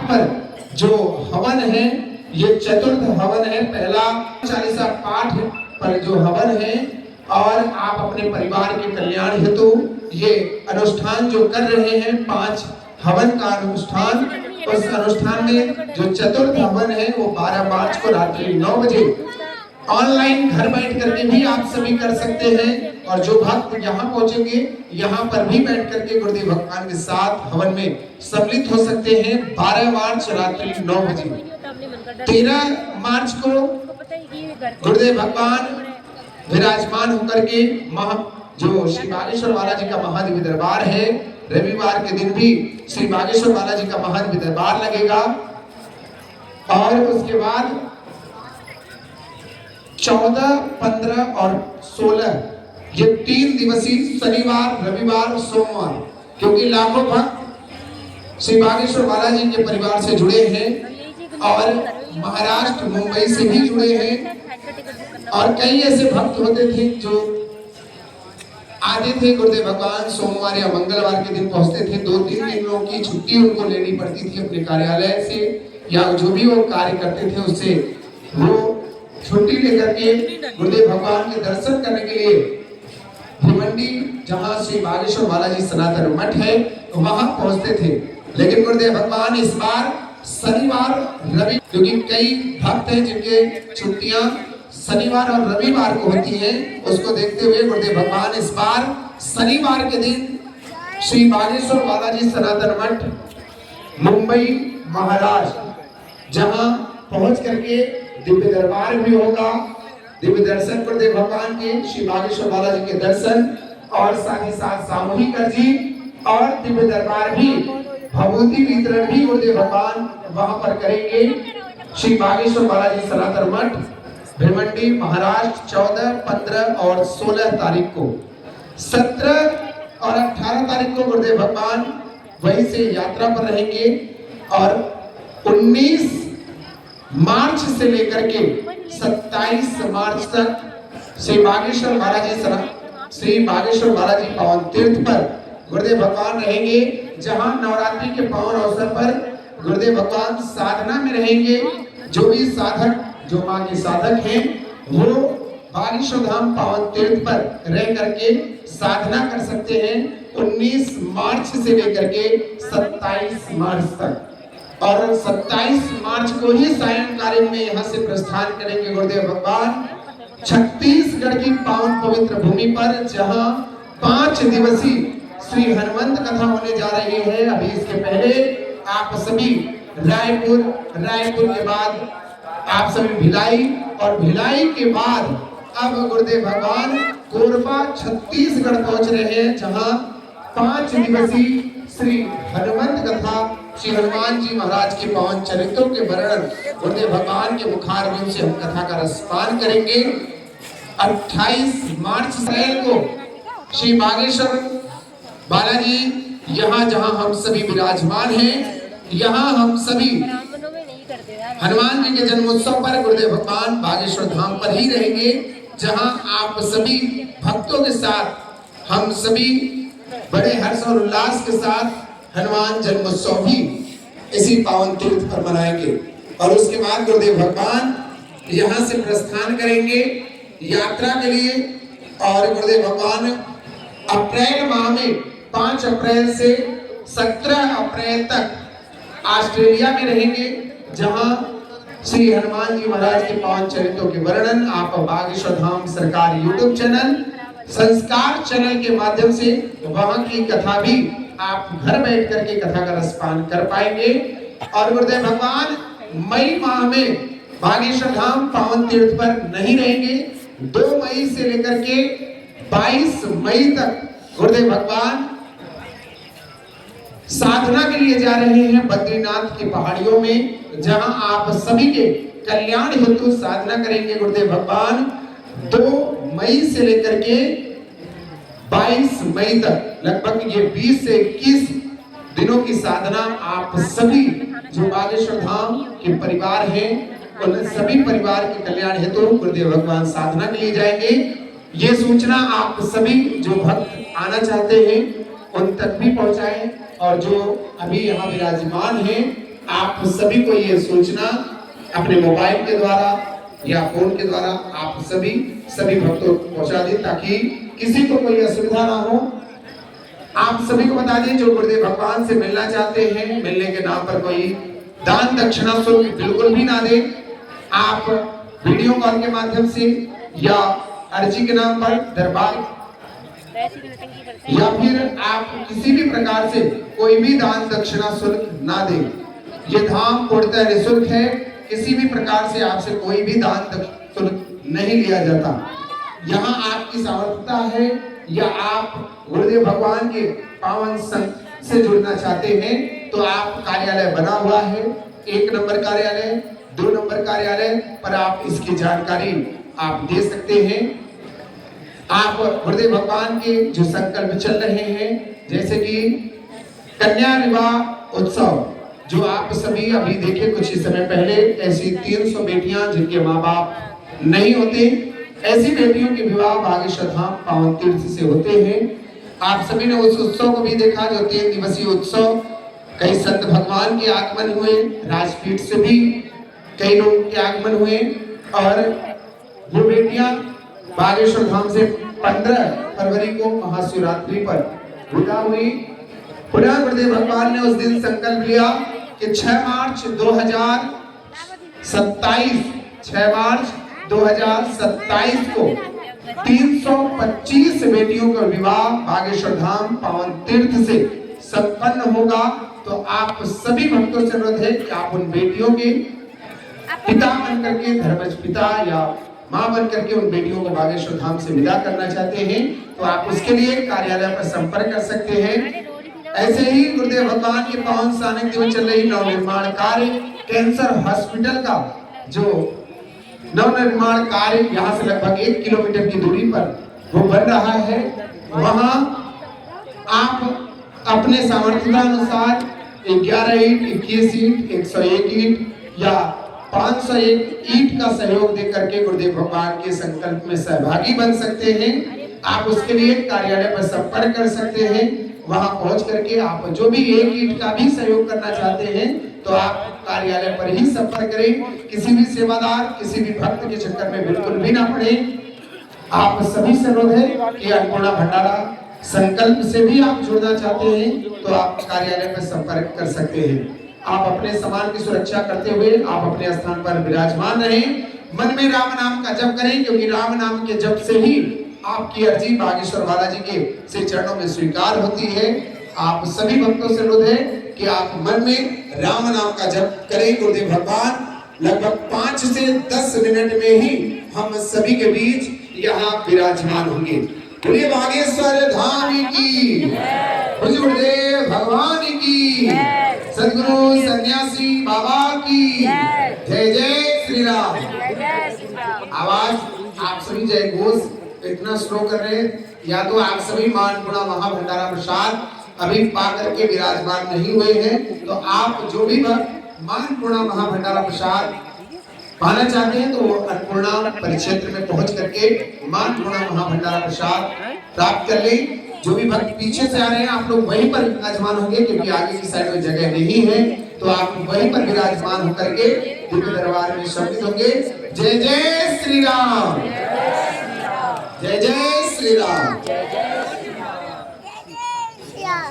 पर जो हवन है, ये चतुर्थ हवन है। पहला चालीसा पाठ पर जो हवन है, और आप अपने परिवार के कल्याण हेतु ये अनुष्ठान जो कर रहे हैं, 5 हवन का अनुष्ठान, उस अनुष्ठान में जो चतुर्थ हवन है वो 12 मार्च को रात्रि 9 बजे ऑनलाइन घर बैठ करके भी आप सभी कर सकते हैं। और जो भक्त यहाँ पहुंचेंगे, यहाँ पर भी बैठ करके गुरुदेव भगवान के साथ हवन में सम्मिलित हो सकते हैं। 12 मार्च रात्रि 9 बजे। 13 मार्च को गुरुदेव भगवान विराजमान होकर के जो श्री बागेश्वर बालाजी का महादिव्य दरबार है, रविवार के दिन भी श्री बागेश्वर बालाजी का महादिव्य दरबार लगेगा। और उसके बाद 14, 15 और 16 ये 3 दिवसीय शनिवार, रविवार, सोमवार, क्योंकि लाखों भक्त श्री बागेश्वर बालाजी के परिवार से जुड़े हैं और महाराष्ट्र, मुंबई से भी जुड़े हैं। और कई ऐसे भक्त होते थे जो आते थे गुरुदेव भगवान सोमवार या मंगलवार के दिन पहुंचते थे। 2-3 दिनों की छुट्टी उनको लेनी पड़ती थी अपने कार्यालय से, या जो भी वो कार्य करते थे उससे वो छुट्टी लेकर के गुरुदेव भगवान के दर्शन करने के लिए भिवंडी, जहाँ श्री बागेश्वर बालाजी सनातन मठ है, वहां पहुंचते थे। लेकिन गुरुदेव भगवान इस बार शनिवार, रवि, क्योंकि कई भक्त हैं जिनके छुट्टियां शनिवार और रविवार को होती हैं, उसको देखते हुए गुरुदेव भगवान इस बार शनिवार के दिन श्री बागेश्वर बालाजी सनातन मठ मुंबई, महाराष्ट्र, जहां पहुंच करके दिव्य दरबार भी होगा, दिव्य दर्शन गुरुदेव भगवान के, श्री बागेश्वर बालाजी के दर्शन, और साथ ही साथ सामूहिक अर्जी और दिव्य दरबार भी, भभूति वितरण भी गुरुदेव भगवान वहां पर करेंगे। श्री बागेश्वर बालाजी सनातन मठ भिवंडी, महाराष्ट्र 14, 15 और 16 तारीख को। 17 और 18 तारीख को गुरुदेव भगवान वहीं से यात्रा पर रहेंगे। और 19 मार्च से लेकर के 27 मार्च तक श्री बागेश्वर बालाजी पावन तीर्थ पर गुरुदेव भगवान रहेंगे, जहां नवरात्रि के पावन अवसर पर गुरुदेव भगवान साधना में रहेंगे। जो भी साधक, जो मां के साधक हैं, वो बागेश्वर धाम पावन तीर्थ पर रह करके साधना कर सकते हैं 19 मार्च से लेकर के 27 मार्च तक। और 27 मार्च को ही सायंकालीन में यहाँ से प्रस्थान करेंगे गुरुदेव भगवान छत्तीसगढ़ की पावन पवित्र भूमि पर, जहाँ 5 दिवसीय श्री हनुमंत कथा होने जा रही है। अभी इसके पहले आप सभी रायपुर के बाद आप सभी भिलाई, और भिलाई के बाद अब गुरुदेव भगवान कोरबा छत्तीसगढ़ पहुंच रहे हैं, जहां 5 दिवसीय श्री हनुमंत कथा, श्री हनुमान जी महाराज के पावन चरित्रों के वर्णन गुरुदेव भगवान के मुखारविंद से हम कथा का रसपान करेंगे। 28 मार्च को श्री बागेश्वर बालाजी, यहाँ जहाँ हम सभी विराजमान हैं, यहाँ हम सभी हनुमान जी के जन्मोत्सव पर गुरुदेव भगवान बागेश्वर धाम पर ही रहेंगे, जहां आप सभी भक्तों के साथ हम सभी बड़े हर्ष और उल्लास के साथ हनुमान जन्मोत्सव भी इसी पावन तीर्थ पर मनाएंगे। और उसके बाद गुरुदेव भगवान यहाँ से प्रस्थान करेंगे यात्रा के लिए। और गुरुदेव भगवान अप्रैल माह में 5 अप्रैल से 17 अप्रैल तक ऑस्ट्रेलिया में रहेंगे, जहां श्री हनुमान जी महाराज के पावन चरित्रों के वर्णन आप बागेश्वर धाम सरकार यूट्यूब चैनल, संस्कार चैनल के माध्यम से वहां की कथा भी आप घर बैठ करके कथा का रसपान कर पाएंगे। और गुरुदेव भगवान मई माह में बागेश्वर धाम पावन तीर्थ पर नहीं रहेंगे। 2 मई से लेकर के 22 मई तक गुरुदेव भगवान साधना के लिए जा रहे हैं बद्रीनाथ की पहाड़ियों में, जहां आप सभी के कल्याण हेतु साधना करेंगे गुरुदेव भगवान। 2 मई से लेकर के 22 मई तक, लगभग ये 20 से 21 दिनों की साधना आप सभी जो बागेश्वर धाम के परिवार हैं, उन सभी परिवार के कल्याण हेतु गुरुदेव भगवान साधना के लिए जाएंगे। ये सूचना आप सभी जो भक्त आना चाहते हैं उन तक भी पहुंचाएं, और जो अभी यहाँ विराजमान हैं आप सभी को ये सूचना अपने मोबाइल के द्वारा या फोन के द्वारा आप सभी भक्तों को पहुंचा दें ताकि किसी को कोई असुविधा ना हो। आप सभी को बता दें जो गुरुदेव भगवान से मिलना चाहते हैं, मिलने के नाम पर कोई दान दक्षिणा शुल्क बिल्कुल भी ना दें। आप वीडियो कॉल के माध्यम से या अर्जी के नाम पर दरबार या फिर आप किसी भी प्रकार से कोई भी दान दक्षिणा शुल्क ना दें। ये धाम पूर्णतः निःशुल्क है, किसी भी प्रकार से आपसे कोई भी दान शुल्क नहीं लिया जाता। यहाँ आपकी सामर्थ्यता है या आप गुरुदेव भगवान के पावन संघ से जुड़ना चाहते हैं तो आप कार्यालय बना हुआ है, 1 नंबर कार्यालय, 2 नंबर कार्यालय पर आप इसकी जानकारी आप दे सकते हैं। आप गुरुदेव भगवान के जो संकल्प चल रहे हैं जैसे कि कन्या विवाह उत्सव जो आप सभी अभी देखे कुछ ही समय पहले, ऐसी 300 बेटियां जिनके माँ बाप नहीं होते, ऐसी बेटियों के विवाह बागेश्वर धाम पावन तीर्थ से होते हैं। आप सभी ने उस उत्सव को भी देखा जो 3 दिवसीय उत्सव, कई संत भगवान के आगमन हुए, राजपीठ से भी कई लोगों के आगमन हुए और वो बेटियां बागेश्वर धाम से 15 फरवरी को महाशिवरात्रि पर विदा हुई। पुनः गुरुदेव भगवान ने उस दिन संकल्प लिया कि 6 मार्च 2027 को 325 बेटियों का विवाह बागेश्वर धाम पावन तीर्थ से संपन्न होगा। तो आप सभी भक्तों से अनुरोध है कि आप उन बेटियों के पिता बनकर के, धर्मज पिता या मां बनकर के उन बेटियों को बागेश्वर धाम से विदा करना चाहते हैं तो आप उसके लिए कार्यालय पर संपर्क कर सकते हैं। ऐसे ही गुरुदेव भगवान के पावन सानिध्य में चल रही नवनिर्माण कार्य, कैंसर हॉस्पिटल का जो नवनिर्माण कार्य यहाँ से लगभग 1 किलोमीटर की दूरी पर वो बन रहा है, वहां आप अपने सामर्थ्यानुसार 11 ईंट, 21 ईंट, 101 ईंट या 501 ईंट का सहयोग देकर के गुरुदेव भगवान के संकल्प में सहभागी बन सकते हैं। आप उसके लिए कार्यालय पर संपर्क कर सकते हैं। वहां पहुंच करके आप जो भी 1 ईंट का भी सहयोग करना चाहते हैं तो आप कार्यालय पर ही संपर्क करें। किसी भी सेवादार, किसी भी भक्त के चक्कर में बिल्कुल भी ना पड़े। आप सभी से अनुरोध है कि अन्नपूर्णा भंडारा संकल्प से भी आप जुड़ना चाहते हैं तो आप कार्यालय पर संपर्क कर सकते हैं। आप अपने सामान की सुरक्षा करते हुए आप अपने स्थान पर विराजमान रहें। मन में राम नाम का जप करें क्योंकि राम नाम के जप से ही आपकी अर्जी बागेश्वर बालाजी के से चरणों में स्वीकार होती है। आप सभी भक्तों से अनुरोध है कि आप मन में राम नाम का जप करें। गुरुदेव भगवान लगभग 5 से 10 मिनट में ही हम सभी के बीच यहाँ विराजमान होंगे। बोलिए बागेश्वर धाम की, बोलिए गुरुदेव भगवान की, सदगुरु सन्यासी बाबा की जय जय श्री राम। आवाज आप सभी जय घोष इतना स्लो कर रहे हैं, या तो आप सभी मां अन्नपूर्णा महाभंडारा प्रसाद अभी पा करके विराजमान नहीं हुए हैं तो आप जो भी मां अन्नपूर्णा महाभंडारा प्रसाद पाना चाहते हैं तो वो अन्नपूर्णा परिक्षेत्र में पहुंच करके मां अन्नपूर्णा महाभंडारा प्रसाद प्राप्त कर लें। जो भी भक्त पीछे से आ रहे हैं आप लोग वहीं पर विराजमान होंगे क्योंकि आगे की साइड में जगह नहीं है तो आप वहीं पर विराजमान होकर के दिव्य दरबार में सम्मिलित होंगे। जय जय श्री राम, जय जय श्री राम। Yeah.